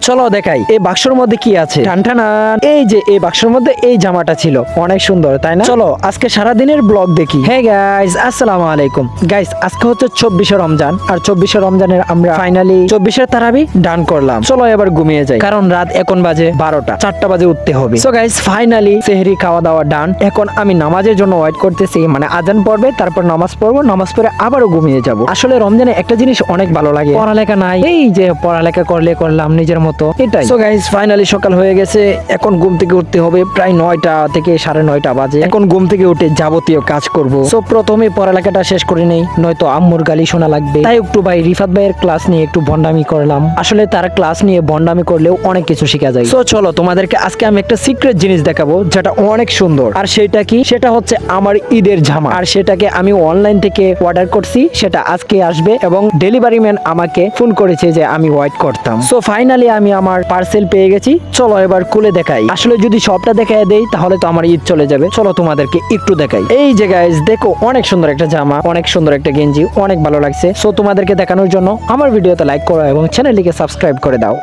চলো দেখাই এই বাক্সের মধ্যে কি আছে। টানটানান, এই যে এই বাক্সের মধ্যে এই জামাটা ছিল, অনেক সুন্দর তাই না? চলো আজকে সারাদিনের ব্লগ দেখি। হ্যাঁ গাইস, আসসালামু আলাইকুম গাইস। আজকে হচ্ছে 24শে রমজান, আর 24শে রমজানের আমরা ফাইনালি 24এর তারাবি ডান করলাম। চলো এবার ঘুমিয়ে যাই, কারণ রাত এখন বাজে 12টা, 4টা বাজে উঠতে হবে। সো গাইস ফাইনালি সেহরি খাওয়া দাওয়া ডান। এখন আমি নামাজের জন্য ওয়েট করতেছি, মানে আজান পড়বে, তারপর নামাজ পড়বো, নামাজ পড়ে আবারও ঘুমিয়ে যাব। আসলে রমজানে একটা জিনিস অনেক ভালো লাগে, পড়ালেখা নাই, এই যে পড়ালেখা করলে করলাম নিজের মতো, এটাই। সো গাইস ফাইনালি সকাল হয়ে গেছে, এখন ঘুম থেকে উঠতে হবে প্রায় 9টা থেকে 9:30 বাজে। এখন ঘুম থেকে উঠে যাবতীয় কাজ করব। সো প্রথমে পড়ালেখাটা শেষ করে নেই, নয়তো আম্মুর গালি শোনা লাগবে। তাই একটু ভাই রিফাত ভাইয়ের ক্লাস নিয়ে একটু ভন্ডামি করলাম। আসলে তার ক্লাস নিয়ে ভন্ডামি করলেও অনেক কিছু শেখা যায়। সো চলো তোমাদেরকে আজকে আমি একটা সিক্রেট জিনিস দেখাবো, যেটা অনেক সুন্দর। আর সেটা কি? সেটা হচ্ছে আমার ঈদের জামা। আর সেটাকে আমি অনলাইন থেকে অর্ডার করছি, সেটা আজকে আসবে এবং ডেলিভারি ম্যান আমাকে ফোন করেছে যে আমি ওয়েট করতাম। সো ফাইনালি আমি আমার পার্সেল পেয়ে গেছি। চলো এবার খুলে দেখাই। আসলে যদি সবটা দেখাই দেই তাহলে তো আমার ঈদ চলে যাবে। চলো তোমাদেরকে একটু দেখাই। এই যে গাইস দেখো, অনেক সুন্দর একটা জামা, অনেক সুন্দর একটা গেঞ্জি, অনেক ভালো লাগছে। সো তোমাদেরকে দেখানোর জন্য আমার ভিডিওতে লাইক করো এবং চ্যানেলটিকে সাবস্ক্রাইব করে দাও।